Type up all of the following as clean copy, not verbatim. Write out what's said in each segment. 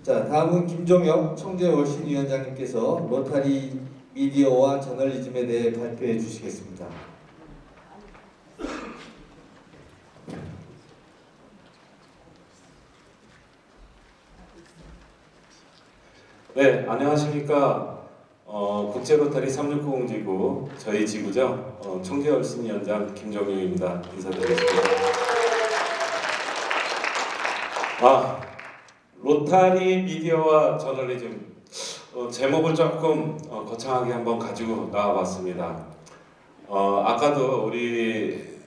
자, 다음은 김종혁 청주월신위원장님께서 로타리 미디어와 저널리즘에 대해 발표해 주시겠습니다. 네, 안녕하십니까. 국제로타리 369공지구 저희 지구죠. 청주월신위원장 김종혁입니다. 인사드리겠습니다. 로타리 미디어와 저널리즘 제목을 조금 거창하게 한번 가지고 나와봤습니다. 아까도 우리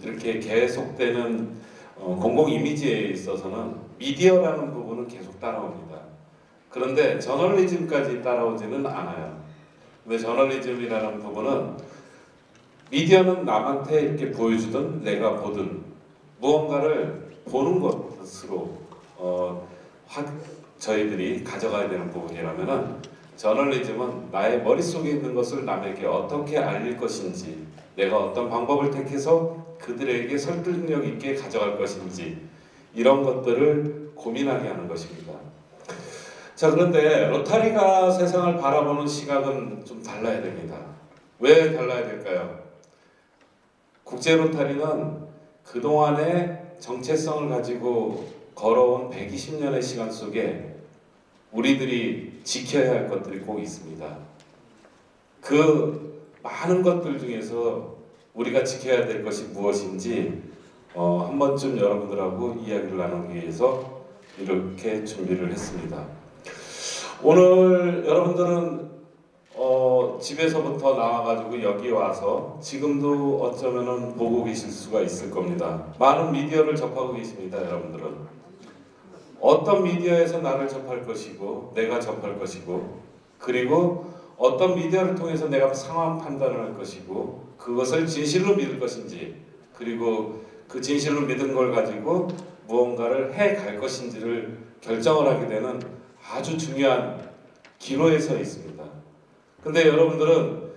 이렇게 계속되는 공공 이미지에 있어서는 미디어라는 부분은 계속 따라옵니다. 그런데 저널리즘까지 따라오지는 않아요. 근데 저널리즘이라는 부분은 미디어는 남한테 이렇게 보여주든 내가 보든 무언가를 보는 것으로 저희들이 가져가야 되는 부분이라면은 저널리즘은 나의 머릿속에 있는 것을 남에게 어떻게 알릴 것인지, 내가 어떤 방법을 택해서 그들에게 설득력 있게 가져갈 것인지, 이런 것들을 고민하게 하는 것입니다. 자, 그런데 로타리가 세상을 바라보는 시각은 좀 달라야 됩니다. 왜 달라야 될까요? 국제 로타리는 그동안의 정체성을 가지고 걸어온 120년의 시간 속에 우리들이 지켜야 할 것들이 꼭 있습니다. 그 많은 것들 중에서 우리가 지켜야 될 것이 무엇인지 한 번쯤 여러분들하고 이야기를 나누기 위해서 이렇게 준비를 했습니다. 오늘 여러분들은 집에서부터 나와가지고 여기 와서 지금도 어쩌면은 보고 계실 수가 있을 겁니다. 많은 미디어를 접하고 계십니다, 여러분들은. 어떤 미디어에서 나를 접할 것이고 내가 접할 것이고, 그리고 어떤 미디어를 통해서 내가 상황 판단을 할 것이고, 그것을 진실로 믿을 것인지, 그리고 그 진실로 믿은 걸 가지고 무언가를 해 갈 것인지를 결정을 하게 되는 아주 중요한 기로에 서 있습니다. 근데 여러분들은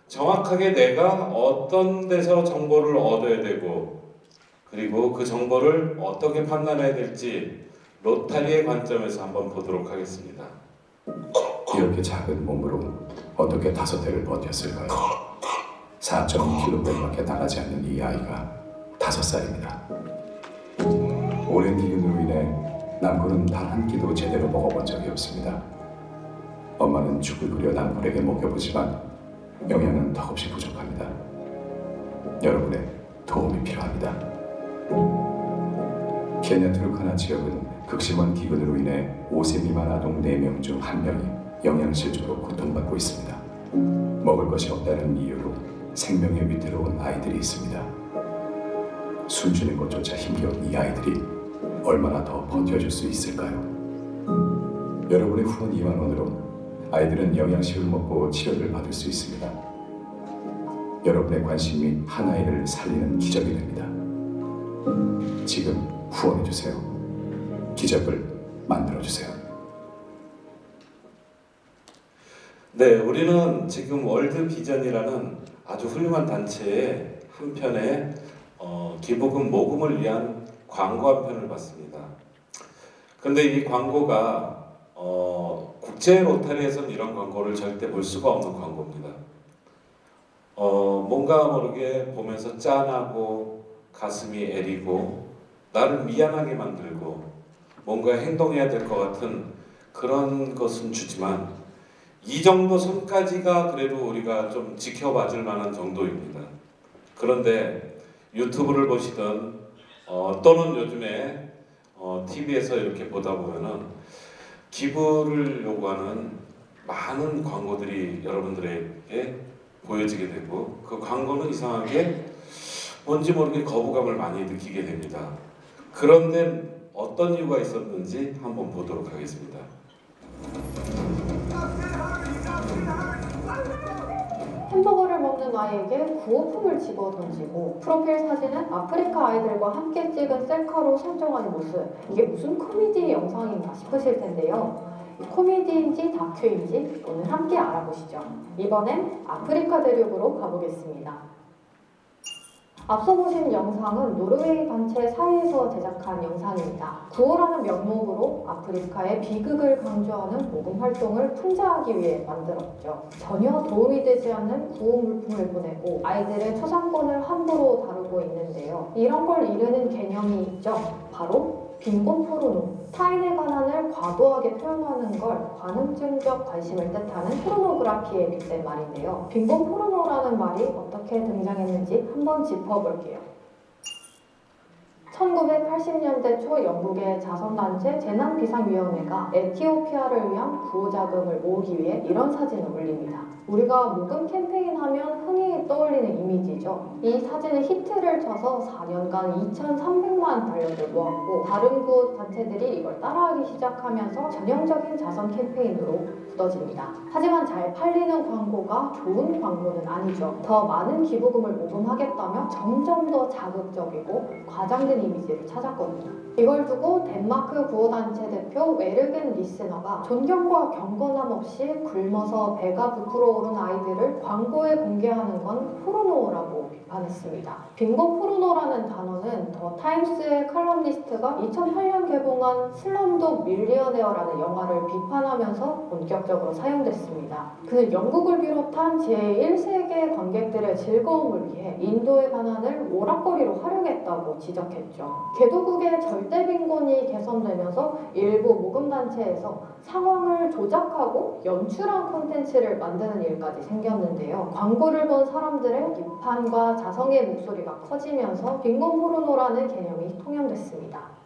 정확하게 내가 어떤 데서 정보를 얻어야 되고, 그리고 그 정보를 어떻게 판단해야 될지 로타리의 관점에서 한번 보도록 하겠습니다. 이렇게 작은 몸으로 어떻게 5대를 버텼을까요? 4.2kg밖에 나가지 않는 이 아이가 5살입니다. 오랜 기근으로 인해 남군은 단 한 끼도 제대로 먹어본 적이 없습니다. 엄마는 죽을 끓여 남군에게 먹여보지만 영양은 턱없이 부족합니다. 여러분의 도움이 필요합니다. 케냐 투르카나 지역은 극심한 기근으로 인해 5세 미만 아동 4명 중 1명이 영양실조로 고통받고 있습니다. 먹을 것이 없다는 이유로 생명의 위태로운 아이들이 있습니다. 숨쉬는 것조차 힘겨운 이 아이들이 얼마나 더 버텨줄 수 있을까요? 여러분의 후원 2만 원으로 아이들은 영양식을 먹고 치료를 받을 수 있습니다. 여러분의 관심이 한 아이를 살리는 기적이 됩니다. 지금 후원해주세요. 기적을 만들어주세요. 네, 우리는 지금 월드 비전이라는 아주 훌륭한 단체의 한편에 기부금 모금을 위한 광고 한 편을 봤습니다. 근데 이 광고가 국제 로타리에서는 이런 광고를 절대 볼 수가 없는 광고입니다. 뭔가 모르게 보면서 짠하고 가슴이 애리고 나를 미안하게 만들고 뭔가 행동해야 될 것 같은 그런 것은 주지만, 이 정도 선까지가 그래도 우리가 좀 지켜봐줄 만한 정도입니다. 그런데 유튜브를 보시든 또는 요즘에 TV에서 이렇게 보다 보면은 기부를 요구하는 많은 광고들이 여러분들에게 보여지게 되고, 그 광고는 이상하게 뭔지 모르게 거부감을 많이 느끼게 됩니다. 그런데 어떤 이유가 있었는지 한번 보도록 하겠습니다. 햄버거를 먹는 아이에게 구호품을 집어 던지고 프로필 사진은 아프리카 아이들과 함께 찍은 셀카로 선정하는 모습, 이게 무슨 코미디 영상인가 싶으실 텐데요. 코미디인지 다큐인지 오늘 함께 알아보시죠. 이번엔 아프리카 대륙으로 가보겠습니다. 앞서 보신 영상은 노르웨이 단체 사이에서 제작한 영상입니다. 구호라는 명목으로 아프리카의 비극을 강조하는 모금 활동을 풍자하기 위해 만들었죠. 전혀 도움이 되지 않는 구호 물품을 보내고 아이들의 초상권을 함부로 다루고 있는데요. 이런 걸 이르는 개념이 있죠. 바로 빈곤 포르노. 타인의 가난을 과도하게 표현하는 걸 관음증적 관심을 뜻하는 포르노그라피에 빗댄 말인데요. 빈곤 포르노라는 말이 어떻게 등장했는지 한번 짚어볼게요. 1980년대 초 영국의 자선단체 재난비상위원회가 에티오피아를 위한 구호자금을 모으기 위해 이런 사진을 올립니다. 우리가 모금 캠페인 하면 흔히 떠올리는 이미지죠. 이 사진은 히트를 쳐서 4년간 2,300만 달러를 모았고 다른 구호 단체들이 이걸 따라하기 시작하면서 전형적인 자선 캠페인으로 굳어집니다. 하지만 잘 팔리는 광고가 좋은 광고는 아니죠. 더 많은 기부금을 모금하겠다며 점점 더 자극적이고 과장된 이미지를 찾았거든요. 이걸 두고 덴마크 구호단체 대표 웨르겐 리스너가 존경과 경건함 없이 굶어서 배가 부풀어 오른 아이들을 광고에 공개하는 건 포르노라고 비판했습니다. 빈곤 포르노라는 단어는 더 타임스의 칼럼니스트가 2008년 개봉한 슬럼독 밀리어네어라는 영화를 비판하면서 본격적으로 사용됐습니다. 그는 영국을 비롯한 제1세계 관객들의 즐거움을 위해 인도의 가난을 오락거리로 활용했다고 지적했죠. 개도국의 절대 빈곤이 개선되면서 일부 모금단체에서 상황을 조작하고 연출한 콘텐츠를 만드는 일까지 생겼는데요. 광고를 본 사람들의 비판과 자성의 목소리가 커지면서 빈곤 포르노라는 개념이 통용됐습니다.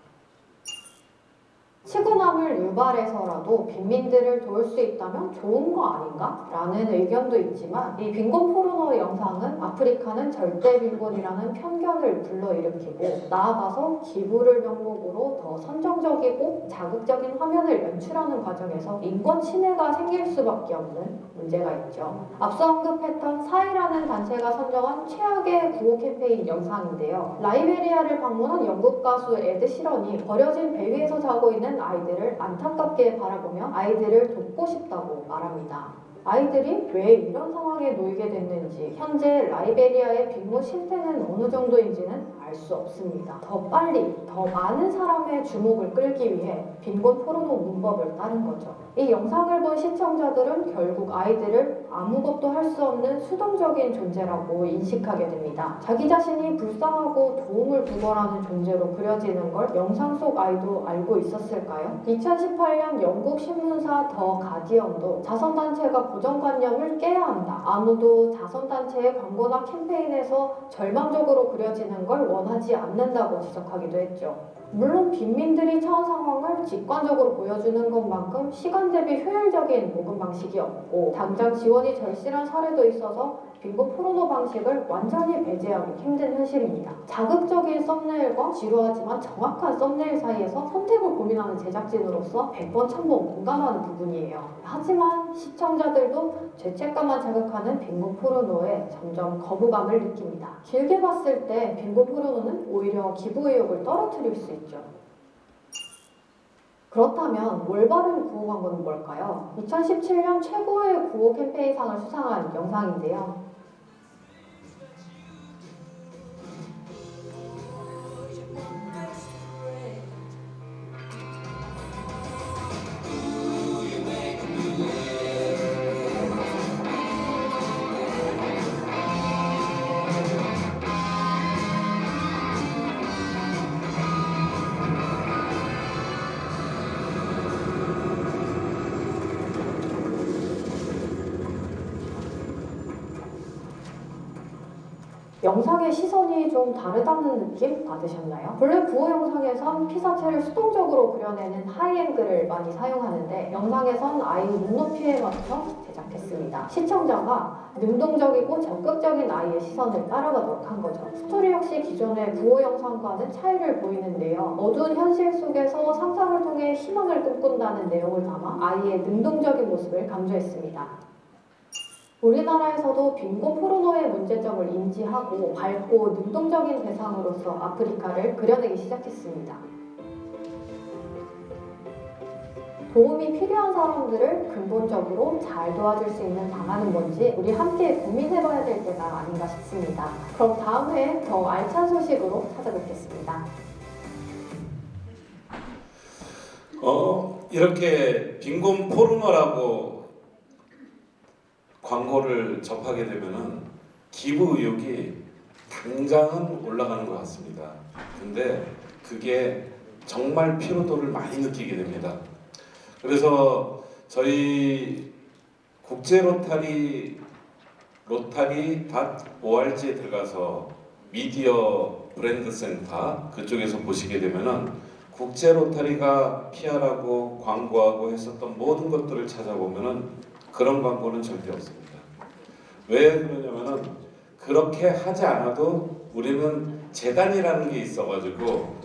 치고남을 유발해서라도 빈민들을 도울 수 있다면 좋은 거 아닌가? 라는 의견도 있지만 이 빈곤 포르노 영상은 아프리카는 절대 빈곤이라는 편견을 불러일으키고 나아가서 기부를 명목으로 더 선정적이고 자극적인 화면을 연출하는 과정에서 인권 침해가 생길 수밖에 없는 문제가 있죠. 앞서 언급했던 사이라는 단체가 선정한 최악의 구호 캠페인 영상인데요. 라이베리아를 방문한 영국 가수 에드 시런이 버려진 배 위에서 자고 있는 아이들을 안타깝게 바라보며 아이들을 돕고 싶다고 말합니다. 아이들이 왜 이런 상황에 놓이게 됐는지 현재 라이베리아의 빈곤 실태는 어느 정도인지는 알 수 없습니다. 더 빨리 더 많은 사람의 주목을 끌기 위해 빈곤 포르노 문법을 따른 거죠. 이 영상을 본 시청자들은 결국 아이들을 아무것도 할 수 없는 수동적인 존재라고 인식하게 됩니다. 자기 자신이 불쌍하고 도움을 구걸하는 존재로 그려지는 걸 영상 속 아이도 알고 있었을까요? 2018년 영국 신문사 더 가디언도 자선단체가 고정관념을 깨야 한다. 아무도 자선단체의 광고나 캠페인에서 절망적으로 그려지는 걸 원하지 않는다고 지적하기도 했죠. 물론 빈민들이 처한 상황을 직관적으로 보여주는 것만큼 시간 대비 효율적인 모금 방식이 없고 당장 지원이 절실한 사례도 있어서 빈곤 포르노 방식을 완전히 배제하기 힘든 현실입니다. 자극적인 썸네일과 지루하지만 정확한 썸네일 사이에서 선택을 고민하는 제작진으로서 100번 1000번 공감하는 부분이에요. 하지만 시청자들도 죄책감만 자극하는 빈곤 포르노에 점점 거부감을 느낍니다. 길게 봤을 때 빈곤 포르노는 오히려 기부 의욕을 떨어뜨릴 수 있죠. 그렇다면 올바른 구호 광고는 뭘까요? 2017년 최고의 구호 캠페인상을 수상한 영상인데요. 영상의 시선이 좀 다르다는 느낌 받으셨나요? 본래 구호 영상에선 피사체를 수동적으로 그려내는 하이앵글을 많이 사용하는데 영상에선 아이 눈높이에 맞춰 제작했습니다. 시청자가 능동적이고 적극적인 아이의 시선을 따라가도록 한 거죠. 스토리 역시 기존의 구호 영상과는 차이를 보이는데요. 어두운 현실 속에서 상상을 통해 희망을 꿈꾼다는 내용을 담아 아이의 능동적인 모습을 강조했습니다. 우리나라에서도 빈곤 포르노의 문제점을 인지하고 밝고 능동적인 대상으로서 아프리카를 그려내기 시작했습니다. 도움이 필요한 사람들을 근본적으로 잘 도와줄 수 있는 방안은 뭔지 우리 함께 고민해봐야 될 때가 아닌가 싶습니다. 그럼 다음 회에 더 알찬 소식으로 찾아뵙겠습니다. 이렇게 빈곤 포르노라고 광고를 접하게 되면은 기부 의욕이 당장은 올라가는 것 같습니다. 근데 그게 정말 피로도를 많이 느끼게 됩니다. 그래서 저희 국제 로타리.org에 들어가서 미디어 브랜드 센터 그쪽에서 보시게 되면은 국제 로타리가 PR하고 광고하고 했었던 모든 것들을 찾아보면은 그런 광고는 절대 없습니다. 왜 그러냐면은 그렇게 하지 않아도 우리는 재단이라는 게 있어가지고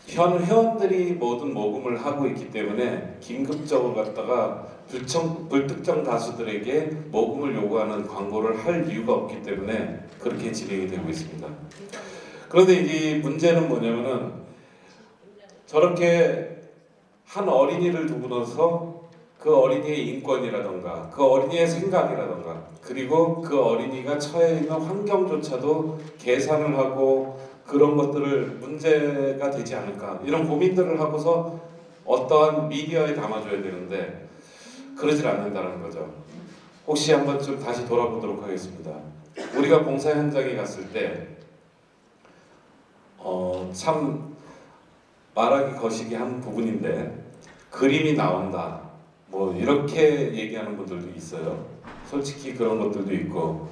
현 회원들이 모든 모금을 하고 있기 때문에 긴급적으로 갖다가 불특정 다수들에게 모금을 요구하는 광고를 할 이유가 없기 때문에 그렇게 진행이 되고 있습니다. 그런데 이 문제는 뭐냐면은 저렇게 한 어린이를 두고 나서 그 어린이의 인권이라던가 그 어린이의 생각이라던가 그리고 그 어린이가 처해 있는 환경조차도 계산을 하고 그런 것들을 문제가 되지 않을까 이런 고민들을 하고서 어떠한 미디어에 담아줘야 되는데 그러질 않는다는 거죠. 혹시 한번 좀 다시 돌아보도록 하겠습니다. 우리가 봉사 현장에 갔을 때 참 말하기 거시기 한 부분인데 그림이 나온다 뭐 이렇게 얘기하는 분들도 있어요. 솔직히 그런 것들도 있고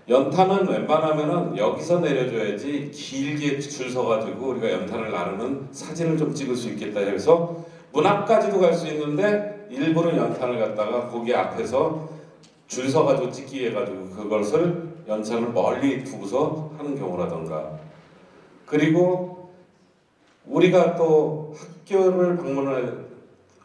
연탄은 웬만하면은 여기서 내려줘야지 길게 줄 서가지고 우리가 연탄을 나르는 사진을 좀 찍을 수 있겠다 해서 문 앞까지도 갈 수 있는데 일부러 연탄을 갖다가 거기 앞에서 줄 서가지고 찍기 위해 가지고 그것을 연탄을 멀리 두고서 하는 경우라던가 그리고 우리가 또 학교를 방문을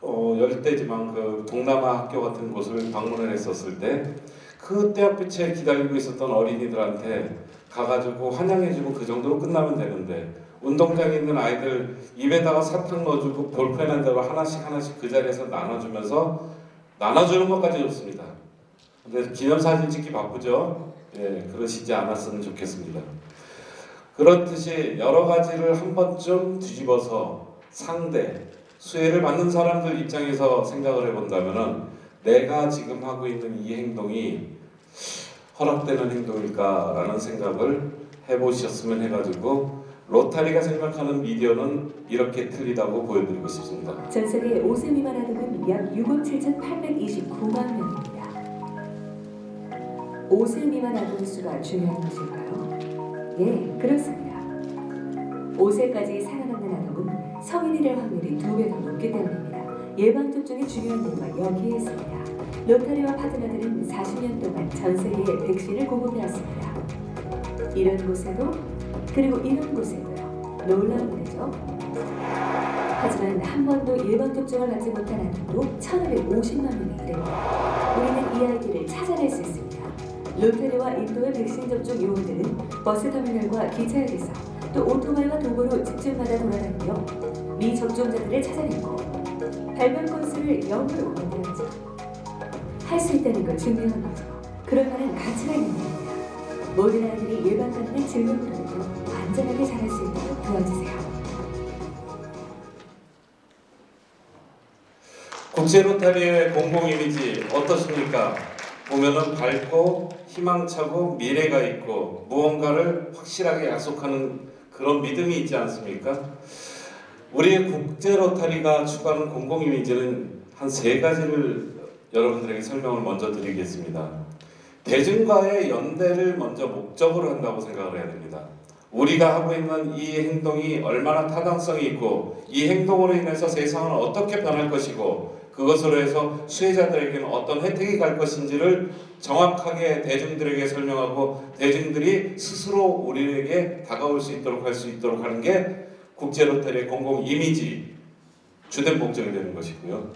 열대지방 그 동남아 학교 같은 곳을 방문을 했었을 때 그 때 앞빛에 기다리고 있었던 어린이들한테 가가지고 환영해주고 그 정도로 끝나면 되는데 운동장에 있는 아이들 입에다가 사탕 넣어주고 볼펜 한 대로 하나씩 그 자리에서 나눠주면서 나눠주는 것까지 좋습니다. 근데 기념사진 찍기 바쁘죠? 예, 그러시지 않았으면 좋겠습니다. 그렇듯이 여러 가지를 한 번쯤 뒤집어서 상대, 수혜를 받는 사람들 입장에서 생각을 해본다면은 내가 지금 하고 있는 이 행동이 허락되는 행동일까라는 생각을 해보셨으면 해가지고 로타리가 생각하는 미디어는 이렇게 틀리다고 보여드리고 싶습니다. 전 세계 5세 미만 아동은 약 6억 7,829만 명입니다. 5세 미만 아동 수가 중요한 것일까요? 예, 그렇습니다. 5세까지 살아남는 아동은 성인이 될 확률이 2배 더 높기 때문입니다. 예방접종의 중요한 이유가 여기에 있습니다. 로타리와 파트너들은 40년 동안 전 세계에 백신을 공급해왔습니다. 이런 곳에도 그리고 이런 곳에도요. 놀라운 일이죠. 하지만 한 번도 예방접종을 받지 못한 아동도 1,250만 명에 이릅니다. 우리는 이 아이들을 찾아낼 수 있습니다. 로타리와 인도의 백신 접종 요원들은 버스 터미널과 기차역에서 또 오토바이와 도보로 집집마다 돌아다니며 미접종자들을 찾아내고 발병 건수를 0으로 만들었죠. 할 수 있다는 걸 증명한 거죠. 그럴 만한 가치가 있는 겁니다. 모든 아이들이 예방 가능한 질병으로부터 안전하게 자랄 수 있도록 도와주세요. 국제 로타리의 공공 이미지 어떻습니까? 보면은 밝고 희망차고 미래가 있고 무언가를 확실하게 약속하는 그런 믿음이 있지 않습니까? 우리의 국제 로타리가 추구하는 공공 이미지는 한 3가지를 여러분들에게 설명을 먼저 드리겠습니다. 대중과의 연대를 먼저 목적으로 한다고 생각을 해야 됩니다. 우리가 하고 있는 이 행동이 얼마나 타당성이 있고 이 행동으로 인해서 세상은 어떻게 변할 것이고 그것으로 해서 수혜자들에게는 어떤 혜택이 갈 것인지를 정확하게 대중들에게 설명하고 대중들이 스스로 우리에게 다가올 수 있도록 할 수 있도록 하는 게 국제 로타리의 공공 이미지 주된 목적이 되는 것이고요.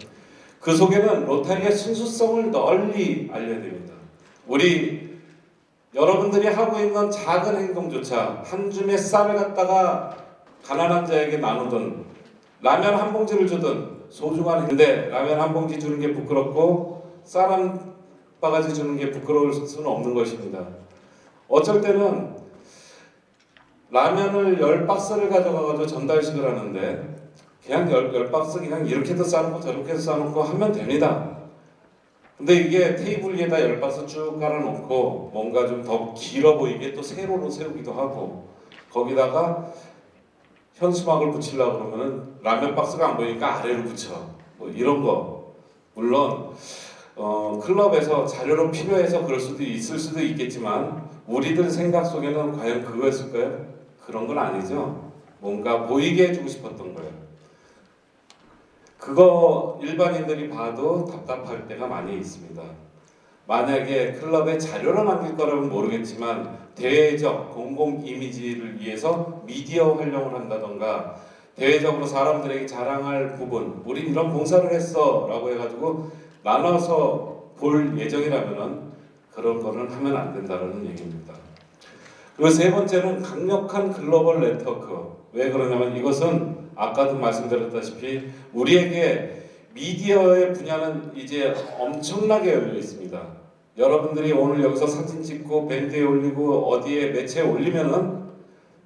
그 속에는 로타리의 순수성을 널리 알려야 됩니다. 우리 여러분들이 하고 있는 작은 행동조차 한 줌의 쌀을 갖다가 가난한 자에게 나누든 라면 한 봉지를 주든 소중한 행인데 라면 한 봉지 주는 게 부끄럽고 쌀 한 바가지 주는 게 부끄러울 수는 없는 것입니다. 어쩔 때는 라면을 10박스를 가져가서 전달식을 하는데 그냥 10박스 그냥 이렇게도 싸놓고 저렇게도 싸놓고 하면 됩니다. 근데 이게 테이블 위에다 10박스 쭉 깔아놓고 뭔가 좀 더 길어 보이게 또 세로로 세우기도 하고 거기다가 현수막을 붙이려고 그러면은 라면 박스가 안 보이니까 아래로 붙여. 뭐 이런 거. 물론 클럽에서 자료로 필요해서 그럴 수도 있을 수도 있겠지만 우리들 생각 속에는 과연 그거였을까요? 그런 건 아니죠. 뭔가 보이게 해주고 싶었던 거예요. 그거 일반인들이 봐도 답답할 때가 많이 있습니다. 만약에 클럽에 자료로 남길 거라면 모르겠지만 대외적 공공 이미지를 위해서 미디어 활용을 한다던가 대외적으로 사람들에게 자랑할 부분 우린 이런 봉사를 했어 라고 해가지고 나눠서 볼 예정이라면 그런 거는 하면 안 된다는 얘기입니다. 그리고 세 번째는 강력한 글로벌 네트워크. 왜 그러냐면 이것은 아까도 말씀드렸다시피 우리에게 미디어의 분야는 이제 엄청나게 열려 있습니다. 여러분들이 오늘 여기서 사진 찍고 밴드에 올리고 어디에 매체에 올리면은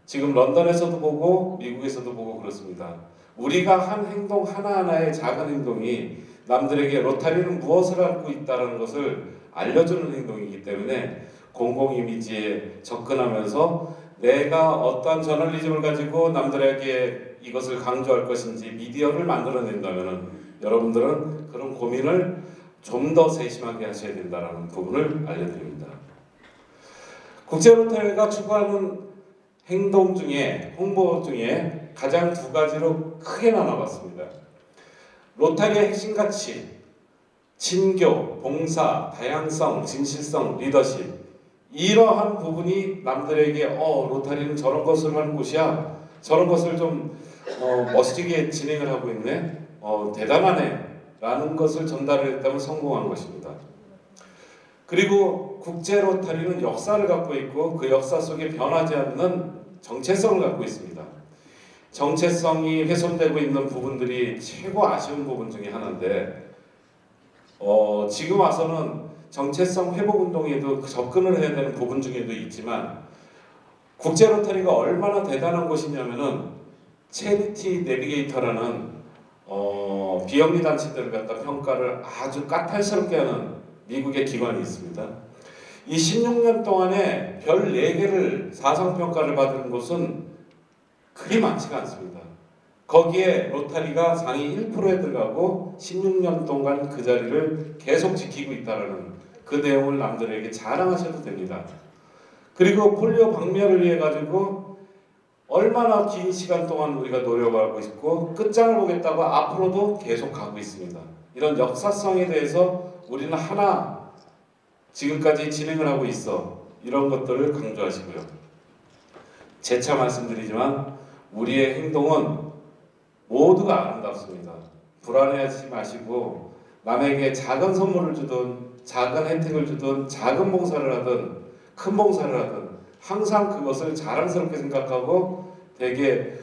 지금 런던에서도 보고 미국에서도 보고 그렇습니다. 우리가 한 행동 하나하나의 작은 행동이 남들에게 로타리는 무엇을 하고 있다는 것을 알려주는 행동이기 때문에 공공 이미지에 접근하면서 내가 어떠한 저널리즘을 가지고 남들에게 이것을 강조할 것인지 미디어를 만들어낸다면 여러분들은 그런 고민을 좀 더 세심하게 하셔야 된다는 부분을 알려드립니다. 국제로타리가 추구하는 행동 중에 홍보 중에 가장 두 가지로 크게 나눠봤습니다. 로타리의 핵심 가치, 친교, 봉사, 다양성, 진실성, 리더십 이러한 부분이 남들에게 로타리는 저런 것을 하는 곳이야. 저런 것을 좀 멋지게 진행을 하고 있네. 대단하네. 라는 것을 전달했다면 성공한 것입니다. 그리고 국제 로타리는 역사를 갖고 있고 그 역사 속에 변하지 않는 정체성을 갖고 있습니다. 정체성이 훼손되고 있는 부분들이 최고 아쉬운 부분 중에 하나인데 지금 와서는 정체성 회복 운동에도 접근을 해야 되는 부분 중에도 있지만 국제 로타리가 얼마나 대단한 곳이냐면은 체리티 내비게이터라는 비영리 단체들을 갖다 평가를 아주 까탈스럽게 하는 미국의 기관이 있습니다. 이 16년 동안에 별 4개를 사상평가를 받은 곳은 그리 많지가 않습니다. 거기에 로타리가 상위 1%에 들어가고 16년 동안 그 자리를 계속 지키고 있다는 그 내용을 남들에게 자랑하셔도 됩니다. 그리고 폴리오 박멸을 위해 가지고 얼마나 긴 시간 동안 우리가 노력하고 있고 끝장을 보겠다고 앞으로도 계속 가고 있습니다. 이런 역사성에 대해서 우리는 하나 지금까지 진행을 하고 있어. 이런 것들을 강조하시고요. 재차 말씀드리지만 우리의 행동은 모두가 아름답습니다. 불안해하지 마시고 남에게 작은 선물을 주든 작은 혜택을 주든 작은 봉사를 하든 큰 봉사를 하든 항상 그것을 자랑스럽게 생각하고 되게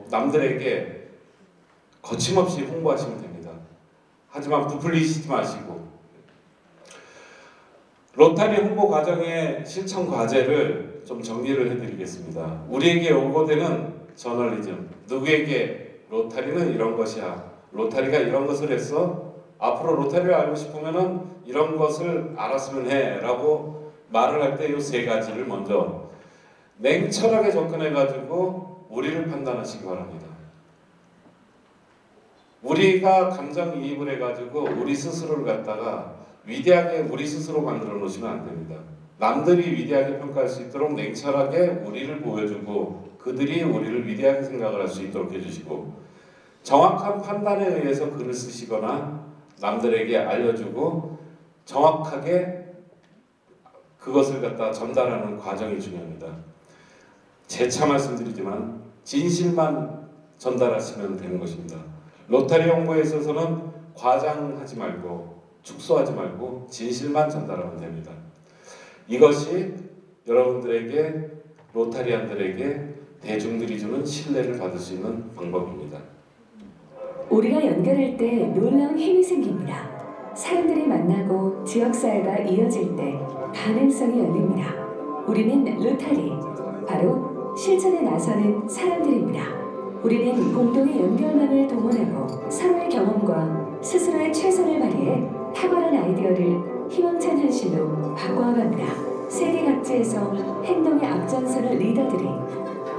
남들에게 거침없이 홍보하시면 됩니다. 하지만 부풀리시지 마시고 로타리 홍보 과정의 실천 과제를 좀 정리를 해드리겠습니다. 우리에게 요구되는 저널리즘, 누구에게 로타리는 이런 것이야. 로타리가 이런 것을 했어. 앞으로 로타리를 알고 싶으면은 이런 것을 알았으면 해라고 말을 할 때 이 3가지를 먼저 냉철하게 접근해가지고 우리를 판단하시기 바랍니다. 우리가 감정이입을 해가지고 우리 스스로를 갖다가 위대하게 우리 스스로 만들어 놓으시면 안 됩니다. 남들이 위대하게 평가할 수 있도록 냉철하게 우리를 보여주고 그들이 우리를 위대하게 생각을 할 수 있도록 해주시고 정확한 판단에 의해서 글을 쓰시거나 남들에게 알려주고 정확하게 그것을 갖다 전달하는 과정이 중요합니다. 재차 말씀드리지만 진실만 전달하시면 되는 것입니다. 로타리 홍보에 있어서는 과장하지 말고 축소하지 말고 진실만 전달하면 됩니다. 이것이 여러분들에게 로타리안들에게 대중들이 주는 신뢰를 받을 수 있는 방법입니다. 우리가 연결할 때 놀라운 힘이 생깁니다. 사람들이 만나고 지역사회가 이어질 때 가능성이 열립니다. 우리는 로타리, 바로 실천에 나서는 사람들입니다. 우리는 공동의 연결망을 동원하고 서로의 경험과 스스로의 최선을 발휘해 탁월한 아이디어를 희망찬 현실로 바꿔갑니다. 세계 각지에서 행동의 앞장서는 리더들이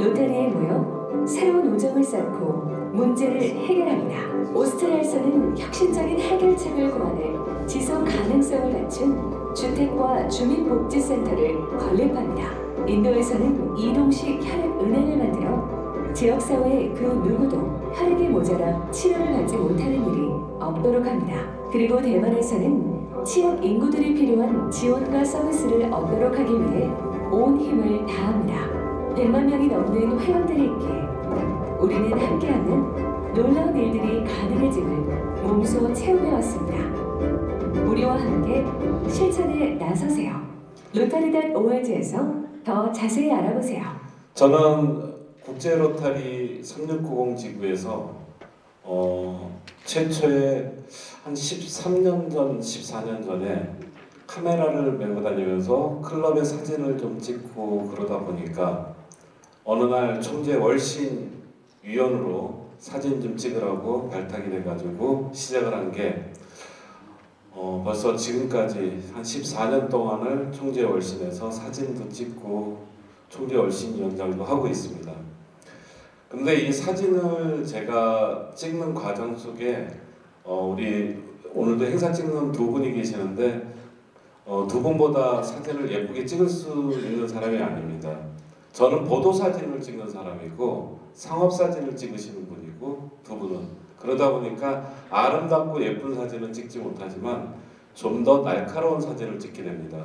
로타리에 모여 새로운 우정을 쌓고 문제를 해결합니다. 오스트리아에서는 혁신적인 해결책을 고안해 지속 가능성을 갖춘 주택과 주민복지센터를 건립합니다. 인도에서는 이동식 혈액은행을 만들어 지역사회의 그 누구도 혈액이 모자라 치료를 받지 못하는 일이 없도록 합니다. 그리고 대만에서는 지역 인구들이 필요한 지원과 서비스를 얻도록 하기 위해 온 힘을 다합니다. 100만 명이 넘는 회원들이 있기에 우리는 함께하는 놀라운 일들이 가능해짐을 몸소 체험해왔습니다. 우리와 함께 실천에 나서세요. 로타리.org에서 더 자세히 알아보세요. 저는 국제 로타리 3690 지구에서 최초에 한 13년 전, 14년 전에 카메라를 메고 다니면서 클럽의 사진을 좀 찍고 그러다 보니까 어느 날 총재 월신 위원으로 사진 좀 찍으라고 발탁이 돼가지고 시작을 한 게 벌써 지금까지 한 14년 동안을 총재 월신에서 사진도 찍고 총재 월신 위원장도 하고 있습니다. 근데 이 사진을 제가 찍는 과정 속에 우리 오늘도 행사 찍는 두 분이 계시는데 두 분보다 사진을 예쁘게 찍을 수 있는 사람이 아닙니다. 저는 보도 사진을 찍는 사람이고 상업 사진을 찍으시는 분이고 두 분은 그러다 보니까 아름답고 예쁜 사진은 찍지 못하지만 좀 더 날카로운 사진을 찍게 됩니다.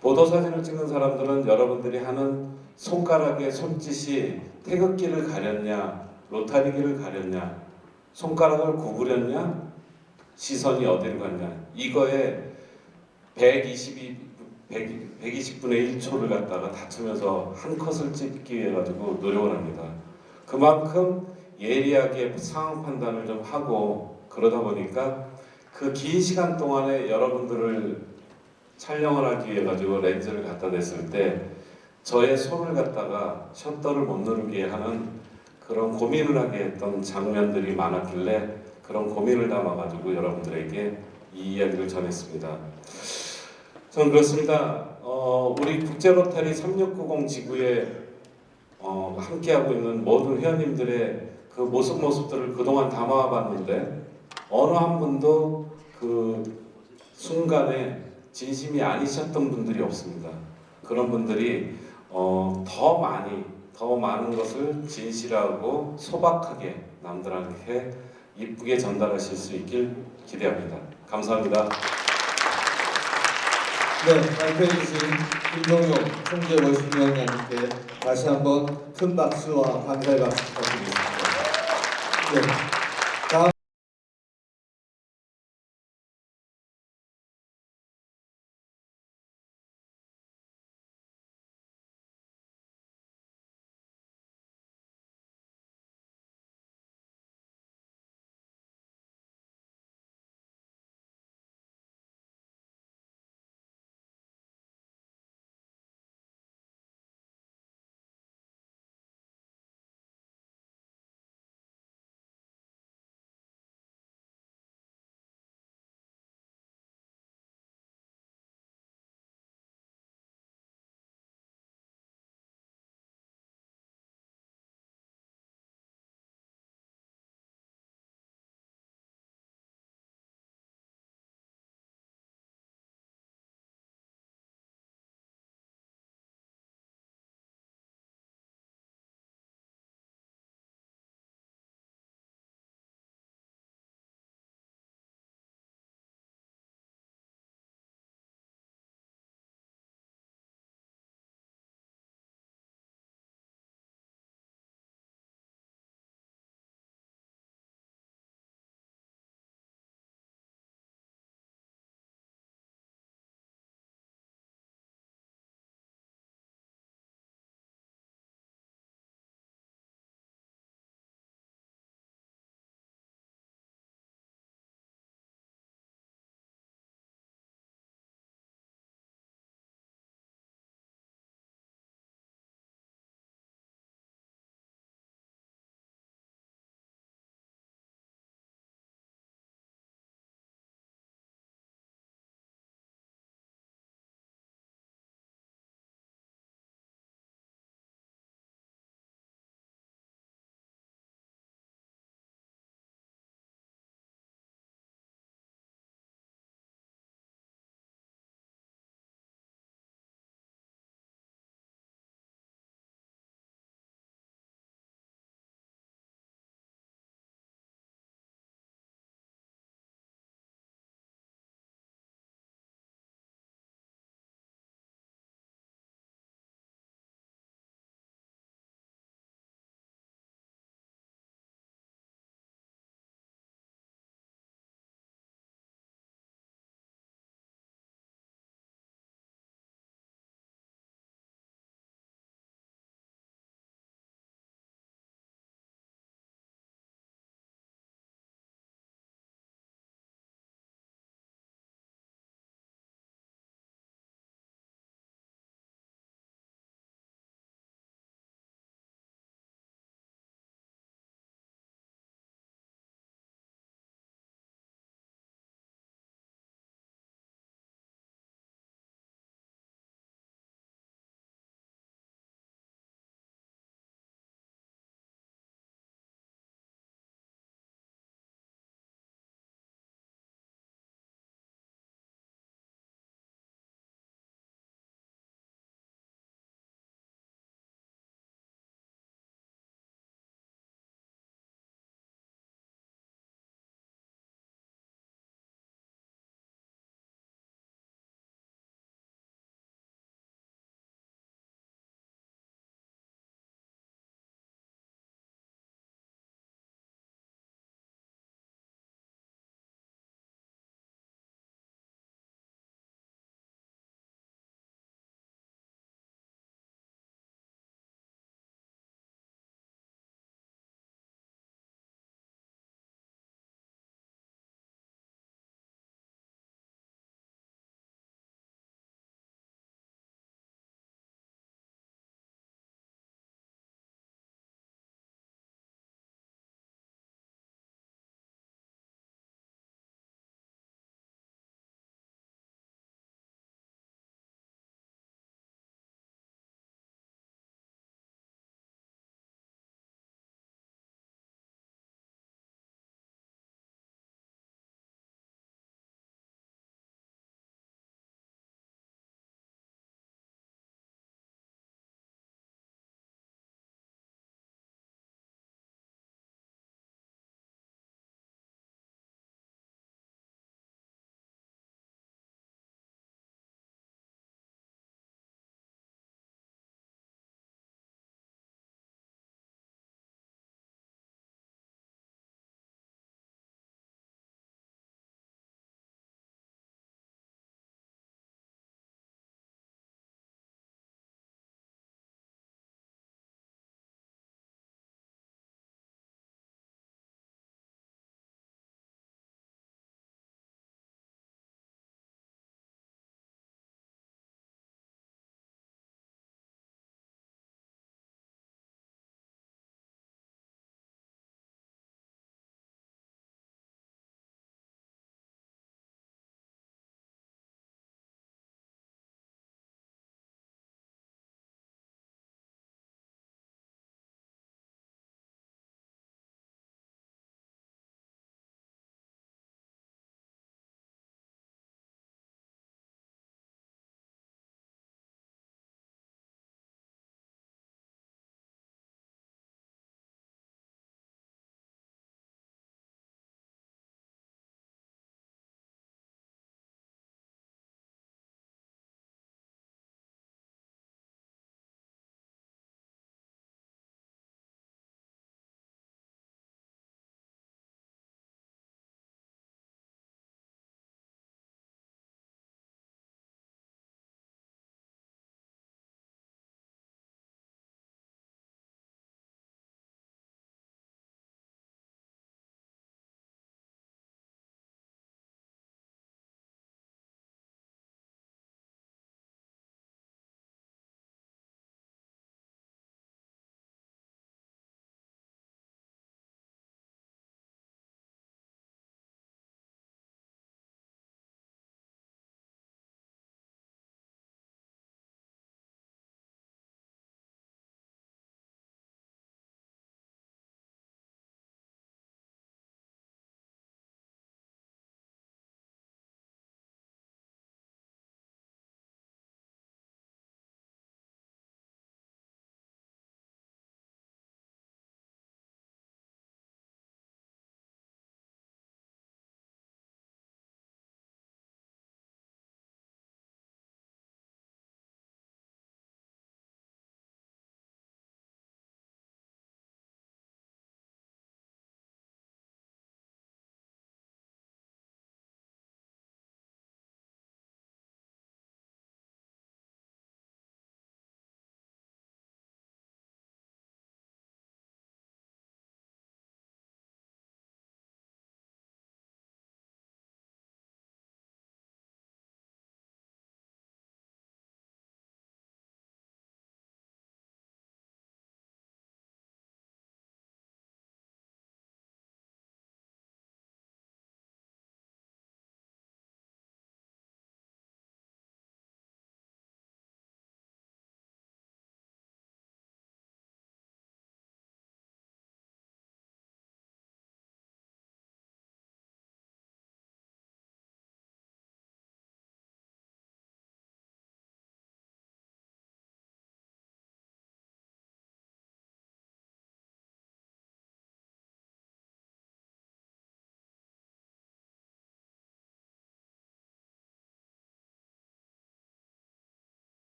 보도 사진을 찍는 사람들은 여러분들이 하는 손가락의 손짓이 태극기를 가렸냐 로타리기를 가렸냐 손가락을 구부렸냐 시선이 어디로 갔냐 이거에 120분의 1초를 갖다가 다투면서 한 컷을 찍기 위해 가지고 노력을 합니다. 그만큼 예리하게 상황 판단을 좀 하고 그러다 보니까 그 긴 시간 동안에 여러분들을 촬영을 하기 위해 가지고 렌즈를 갖다 댔을 때 저의 손을 갖다가 셔터를 못 누르게 하는 그런 고민을 하게 했던 장면들이 많았길래 그런 고민을 담아가지고 여러분들에게 이 이야기를 전했습니다. 저는 그렇습니다. 우리 국제 로타리 3690 지구에 함께하고 있는 모든 회원님들의 그 모습들을 그동안 담아봤는데 어느 한 분도 그 순간에 진심이 아니셨던 분들이 없습니다. 그런 분들이 더 많은 것을 진실하고 소박하게 남들한테 이쁘게 전달하실 수 있길 기대합니다. 감사합니다. 네, 발표해 주신 김종용 총재 월신위원장님께 다시 한번 큰 박수와 감사의 박수 부탁드리겠습니다. 네.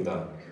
겁니다.